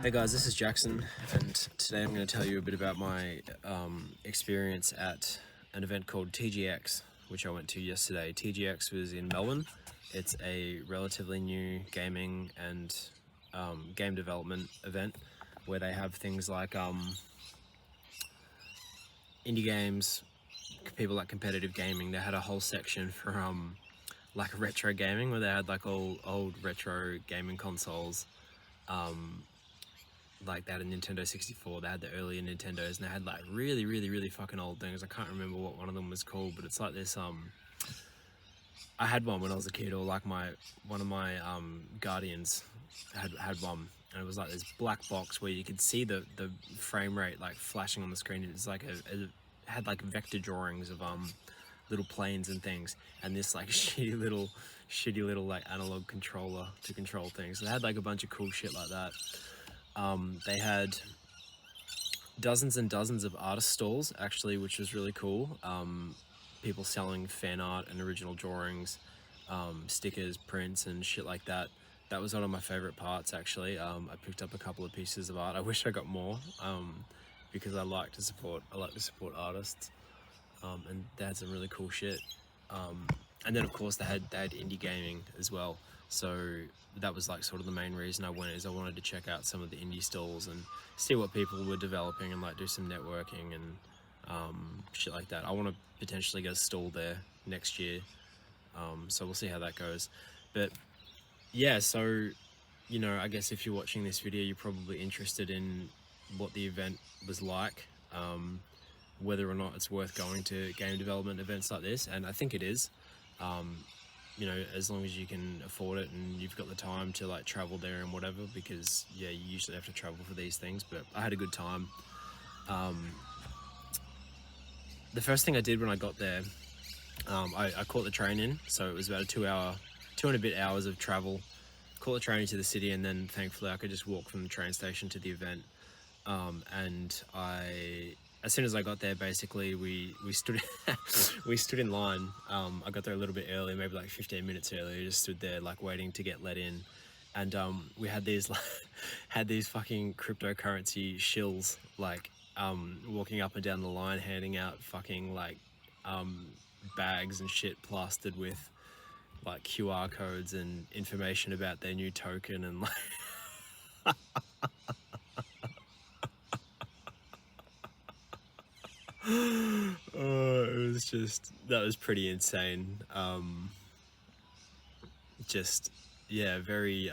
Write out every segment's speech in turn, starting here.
Hey guys, this is Jackson, and today I'm going to tell you a bit about my experience at an event called TGX, which I went to yesterday. TGX was in Melbourne. It's a relatively new gaming and game development event where they have things like indie games, people like competitive gaming. They had a whole section for like retro gaming where they had like old retro gaming consoles. Like they had a Nintendo 64, they had the earlier Nintendos, and they had like really fucking old things. I can't remember what one of them was called, but it's like this I had one when I was a kid, or like one of my guardians had one, and it was like this black box where you could see the frame rate like flashing on the screen. It was like it had like vector drawings of little planes and things, and this like shitty little like analog controller to control things. So they had like a bunch of cool shit like that. They had dozens and dozens of artist stalls, actually, which was really cool. People selling fan art and original drawings, stickers, prints, and shit like that. That was one of my favorite parts, actually. I picked up a couple of pieces of art. I wish I got more, because I like to support artists, and they had some really cool shit. And then of course they had indie gaming as well. So that was like sort of the main reason I went, is I wanted to check out some of the indie stalls and see what people were developing and like do some networking and shit like that. I want to potentially get a stall there next year, so we'll see how that goes. But yeah, so I guess if you're watching this video, you're probably interested in what the event was like, whether or not it's worth going to game development events like this, and I think it is. As long as you can afford it and you've got the time to like travel there and whatever, because yeah, you usually have to travel for these things, but I had a good time. The first thing I did when I got there, I caught the train in, so it was about a 2 and a bit hours of travel. Caught the train into the city, and then thankfully I could just walk from the train station to the event. And as soon as I got there, basically we stood we stood in line. I got there a little bit early, maybe like 15 minutes early. Just stood there like waiting to get let in, and we had these fucking cryptocurrency shills like walking up and down the line, handing out fucking like bags and shit plastered with like QR codes and information about their new token, and like that was pretty insane. Just yeah, it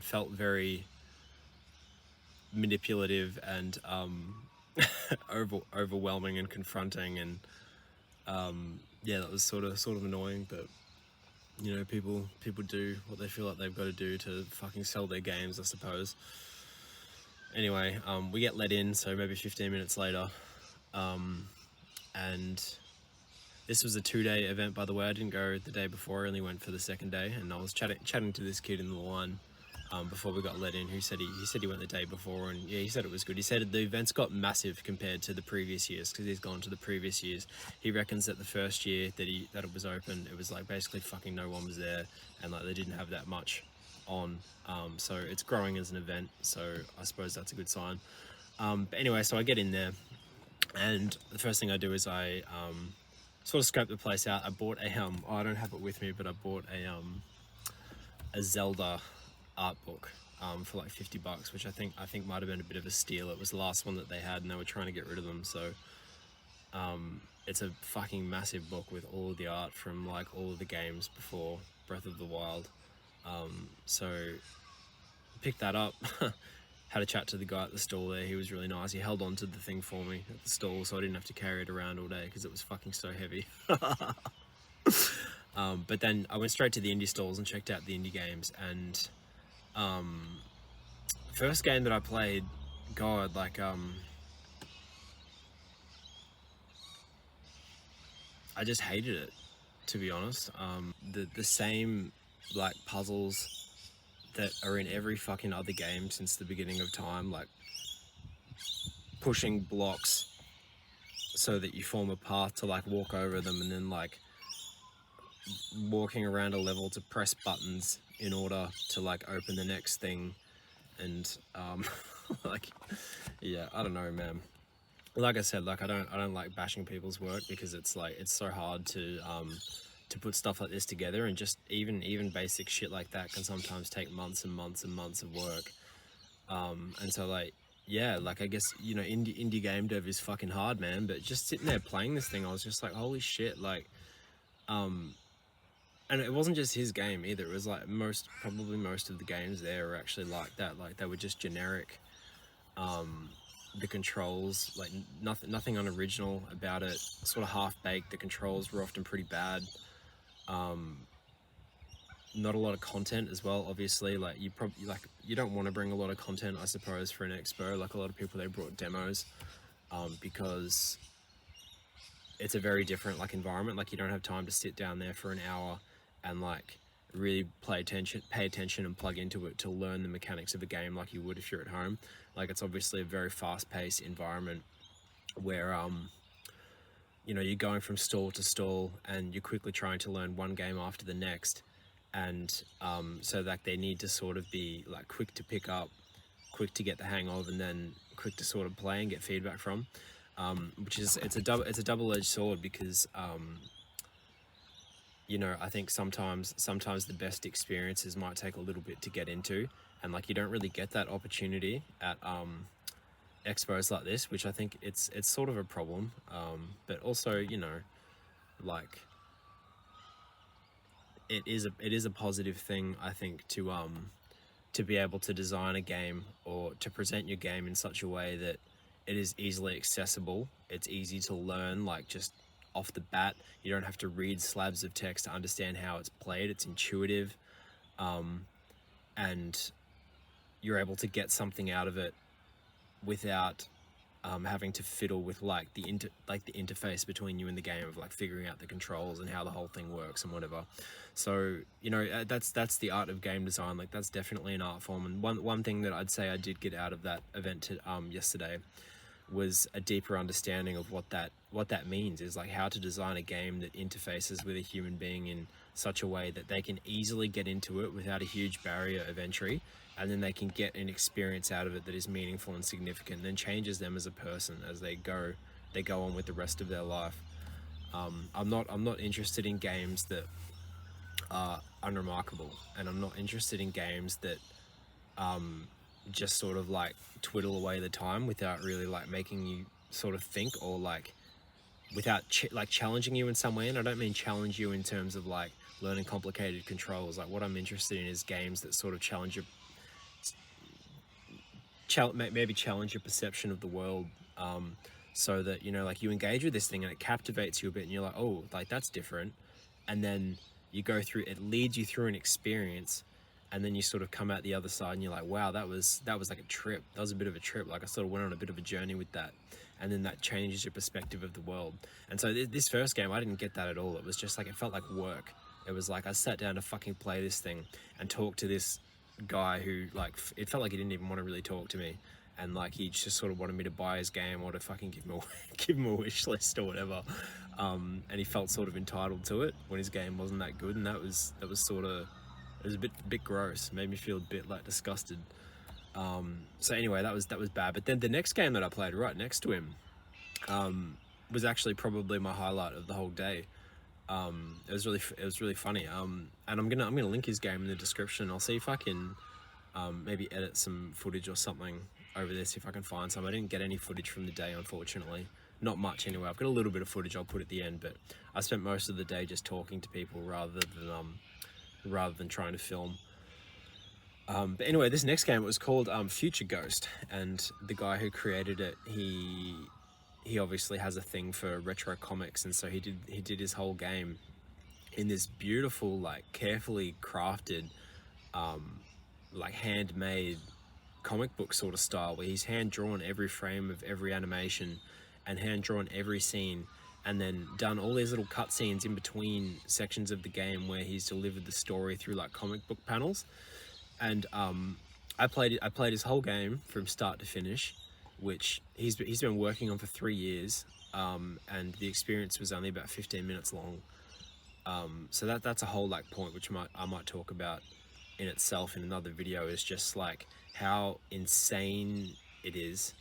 felt very manipulative and overwhelming and confronting, and yeah, that was sort of annoying, but people do what they feel like they've got to do to fucking sell their games, I suppose. Anyway, we get let in, so maybe 15 minutes later, and this was a 2-day event, by the way. I didn't go the day before, I only went for the second day, and I was chatting to this kid in the line before we got let in, who said he went the day before, and yeah, he said it was good. He said the events got massive compared to the previous years, because he's gone to the previous years. He reckons that the first year that it was open, it was like basically fucking no one was there, and like they didn't have that much on, so it's growing as an event, so I suppose that's a good sign. But anyway, so I get in there, and the first thing I do is I sort of scope the place out. I bought I don't have it with me, but I bought a Zelda art book for like $50, which I think might have been a bit of a steal. It was the last one that they had, and they were trying to get rid of them. So it's a fucking massive book with all of the art from like all of the games before Breath of the Wild. So picked that up. Had a chat to the guy at the stall there. He was really nice. He held on to the thing for me at the stall, so I didn't have to carry it around all day because it was fucking so heavy. But then I went straight to the indie stalls and checked out the indie games, and first game that I played, God, like I just hated it, to be honest. The same like puzzles that are in every fucking other game since the beginning of time, like pushing blocks so that you form a path to like walk over them, and then like walking around a level to press buttons in order to like open the next thing, and like, yeah, I don't know, man. Like I said, like I don't like bashing people's work, because it's like it's so hard to put stuff like this together, and just even basic shit like that can sometimes take months and months and months of work. And so like, yeah, like I guess, you know, indie game dev is fucking hard, man. But just sitting there playing this thing, I was just like, holy shit, like, and it wasn't just his game either. It was like probably most of the games there were actually like that. Like they were just generic. The controls, like nothing unoriginal about it. Sort of half baked. The controls were often pretty bad. Not a lot of content as well. Obviously, like you don't want to bring a lot of content, I suppose, for an expo. Like a lot of people, they brought demos, because it's a very different like environment. Like you don't have time to sit down there for an hour and like really pay attention and plug into it to learn the mechanics of a game like you would if you're at home. Like it's obviously a very fast-paced environment where you know, you're going from stall to stall and you're quickly trying to learn one game after the next. And so that they need to sort of be like quick to pick up, quick to get the hang of, and then quick to sort of play and get feedback from. Which is it's a double-edged sword, because you know, I think sometimes the best experiences might take a little bit to get into, and like you don't really get that opportunity at expos like this, which I think it's sort of a problem. But also, you know, like it is a positive thing, I think, to be able to design a game or to present your game in such a way that it is easily accessible. It's easy to learn, like just off the bat. You don't have to read slabs of text to understand how it's played. It's intuitive, and you're able to get something out of it without having to fiddle with like the interface between you and the game, of like figuring out the controls and how the whole thing works and whatever. So, you know, that's the art of game design. Like that's definitely an art form. And one thing that I'd say I did get out of that event yesterday was a deeper understanding of what that means, is like how to design a game that interfaces with a human being in such a way that they can easily get into it without a huge barrier of entry, and then they can get an experience out of it that is meaningful and significant, and then changes them as a person as they go on with the rest of their life. I'm not interested in games that are unremarkable, and I'm not interested in games that just sort of like twiddle away the time without really like making you sort of think, or like without like challenging you in some way. And I don't mean challenge you in terms of like learning complicated controls. Like what I'm interested in is games that sort of challenge your maybe challenge your perception of the world, so that, you know, like you engage with this thing and it captivates you a bit, and you're like, oh, like that's different. And then you go through, it leads you through an experience, and then you sort of come out the other side and you're like, wow, that was like a trip. That was a bit of a trip. Like I sort of went on a bit of a journey with that, and then that changes your perspective of the world. And so this first game, I didn't get that at all. It was just like, it felt like work. It was like I sat down to fucking play this thing and talk to this guy who, like, it felt like he didn't even want to really talk to me, and like he just sort of wanted me to buy his game or to fucking give him a wish list or whatever. And he felt sort of entitled to it when his game wasn't that good, and that was sort of, it was a bit gross. Made me feel a bit like disgusted. So anyway, that was bad. But then the next game that I played right next to him was actually probably my highlight of the whole day. It was really funny. And I'm gonna link his game in the description. I'll see if I can maybe edit some footage or something over there, see if I can find some. I didn't get any footage from the day, unfortunately. Not much anyway. I've got a little bit of footage I'll put at the end, but I spent most of the day just talking to people rather than trying to film. But anyway, this next game, it was called Future Ghost, and the guy who created it, he obviously has a thing for retro comics, and so he did his whole game in this beautiful, like carefully crafted, like handmade comic book sort of style, where he's hand drawn every frame of every animation and hand drawn every scene, and then done all these little cutscenes in between sections of the game where he's delivered the story through like comic book panels. And I played his whole game from start to finish, which he's been working on for 3 years, and the experience was only about 15 minutes long. So that's a whole like point which I might talk about in itself in another video is just like how insane it is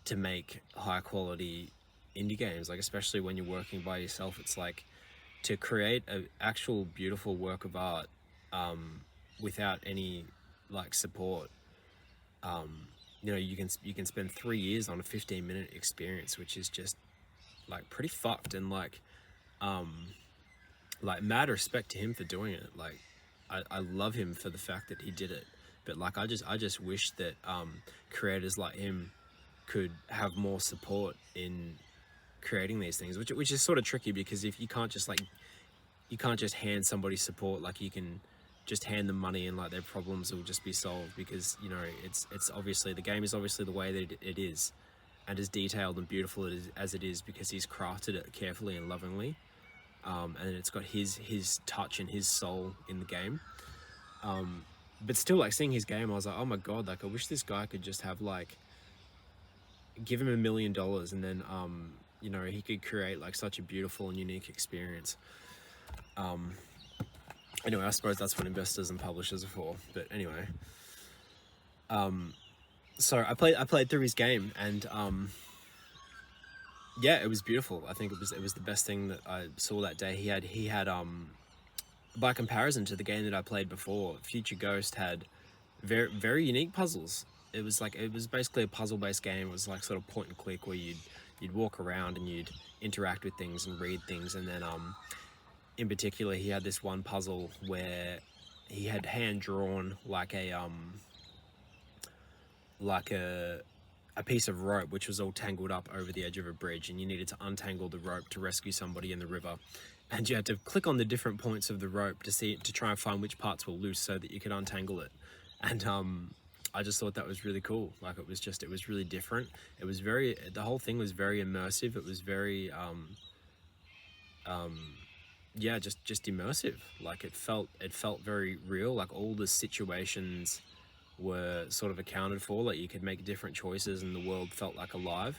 to make high quality indie games, like especially when you're working by yourself. It's like to create an actual beautiful work of art without any like support. You know, you can spend 3 years on a 15-minute experience, which is just like pretty fucked. And like mad respect to him for doing it. Like I love him for the fact that he did it. But like I just wish that creators like him could have more support in creating these things, which is sort of tricky, because if you can't just like, you can't just hand somebody support like you can just hand them money and like their problems will just be solved, because you know it's obviously, the game is obviously the way that it is, and as detailed and beautiful as it is, because he's crafted it carefully and lovingly, and it's got his touch and his soul in the game. But still, like seeing his game, I was like, oh my god, like I wish this guy could just have like, give him $1 million and then you know, he could create like such a beautiful and unique experience. Anyway, I suppose that's what investors and publishers are for. But anyway, so I played through his game, and yeah, it was beautiful. I think it was the best thing that I saw that day. He had by comparison to the game that I played before, Future Ghost had very unique puzzles. It was basically a puzzle based game. It was like sort of point and click, where you'd walk around and you'd interact with things and read things, and then in particular, he had this one puzzle where he had hand drawn like a piece of rope which was all tangled up over the edge of a bridge, and you needed to untangle the rope to rescue somebody in the river, and you had to click on the different points of the rope to try and find which parts were loose so that you could untangle it. And I just thought that was really cool. Like it was really different. It was the whole thing was very immersive. It was very yeah, just immersive. Like it felt very real. Like all the situations were sort of accounted for. Like you could make different choices, and the world felt like alive.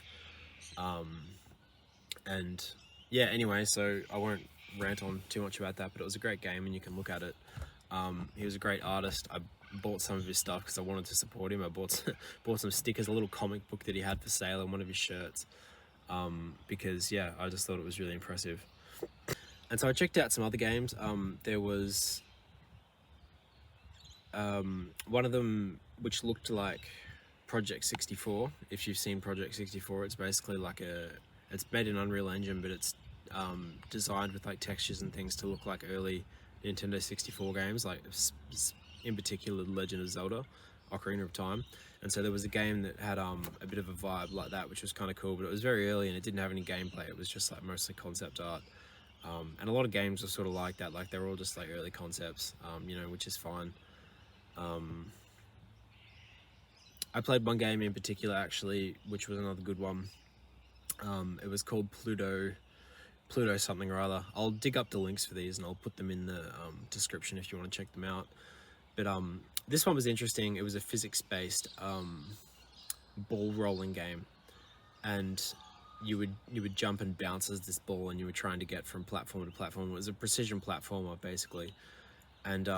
And yeah, anyway, so I won't rant on too much about that. But it was a great game, and you can look at it. He was a great artist. I bought some of his stuff because I wanted to support him. I bought some stickers, a little comic book that he had for sale, and one of his shirts. Because yeah, I just thought it was really impressive. And so I checked out some other games. There was one of them which looked like Project 64. If you've seen Project 64, it's basically like it's made in Unreal Engine, but it's designed with like textures and things to look like early Nintendo 64 games, like in particular Legend of Zelda, Ocarina of Time. And so there was a game that had a bit of a vibe like that, which was kind of cool, but it was very early and it didn't have any gameplay. It was just like mostly concept art. And a lot of games are sort of like that, like they're all just like early concepts, you know, which is fine. I played one game in particular actually, which was another good one. It was called Pluto something or other. I'll dig up the links for these and I'll put them in the description if you want to check them out. But this one was interesting. It was a physics-based ball rolling game, and you would jump and bounce as this ball, and you were trying to get from platform to platform. It was a precision platformer basically, and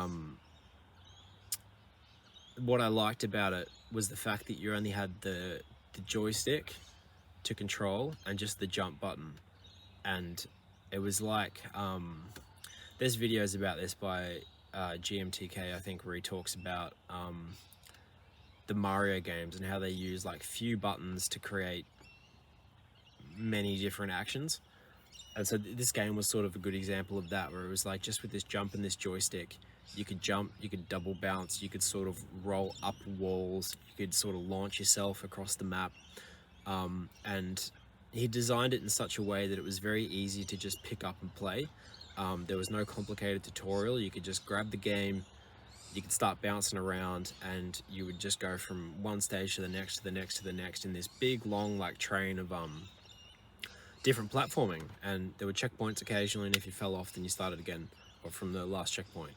what I liked about it was the fact that you only had the joystick to control and just the jump button. And it was like there's videos about this by GMTK, I think, where he talks about the Mario games and how they use like few buttons to create many different actions. And so this game was sort of a good example of that, where it was like just with this jump and this joystick, you could jump, you could double bounce, you could sort of roll up walls, you could sort of launch yourself across the map. And he designed it in such a way that it was very easy to just pick up and play. There was no complicated tutorial. You could just grab the game, you could start bouncing around, and you would just go from one stage to the next, to the next, to the next, in this big, long, like, train of different platforming. And there were checkpoints occasionally, and if you fell off, then you started again, or from the last checkpoint.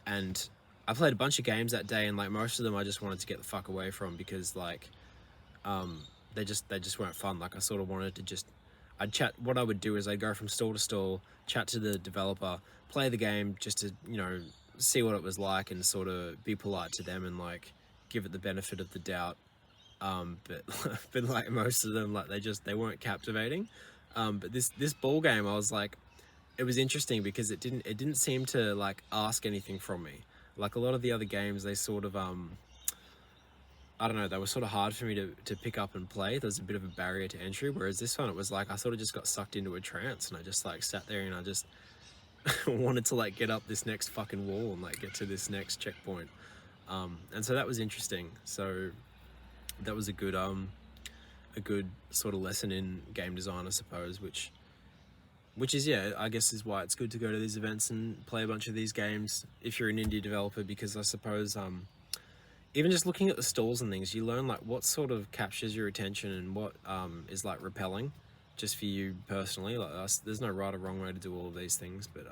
And I played a bunch of games that day, and like most of them I just wanted to get the fuck away from, because like they just weren't fun. Like I sort of wanted to just, what I would do is I'd go from stall to stall, chat to the developer, play the game just to, you know, see what it was like and sort of be polite to them and like give it the benefit of the doubt. But but like most of them, like they weren't captivating. But this ball game, I was like, it was interesting because it didn't seem to like ask anything from me. Like a lot of the other games, they sort of I don't know, they were sort of hard for me to pick up and play. There was a bit of a barrier to entry, whereas this one, it was like I sort of just got sucked into a trance and I just like sat there and I just wanted to like get up this next fucking wall and like get to this next checkpoint. And so that was interesting. So that was a good sort of lesson in game design, I suppose, which is, yeah, I guess is why it's good to go to these events and play a bunch of these games if you're an indie developer, because I suppose even just looking at the stalls and things, you learn like what sort of captures your attention and what is like repelling just for you personally. Like there's no right or wrong way to do all of these things, but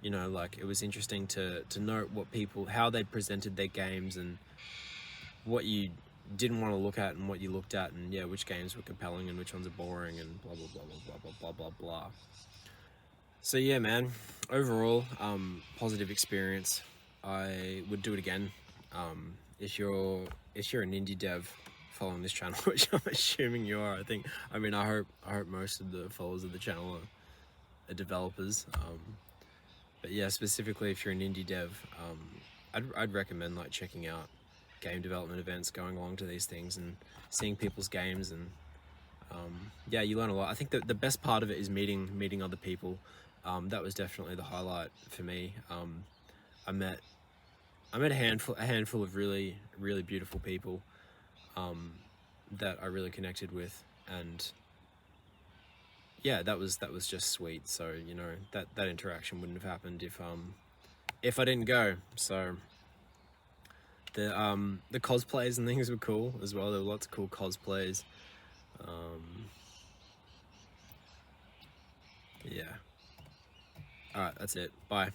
you know, like it was interesting to note what people, how they presented their games and what you didn't want to look at and what you looked at, and yeah, which games were compelling and which ones are boring and blah blah blah blah blah blah blah blah blah. So yeah, man, overall positive experience. I would do it again. If you're an indie dev following this channel, which I'm assuming you are, I hope most of the followers of the channel are developers. But yeah, specifically if you're an indie dev, I'd recommend like checking out game development events, going along to these things and seeing people's games, and yeah, you learn a lot. I think that the best part of it is meeting other people. That was definitely the highlight for me. I met a handful of really beautiful people that I really connected with, and yeah, that was just sweet. So you know, that interaction wouldn't have happened if I didn't go. So the cosplays and things were cool as well. There were lots of cool cosplays. Yeah. All right, that's it. Bye.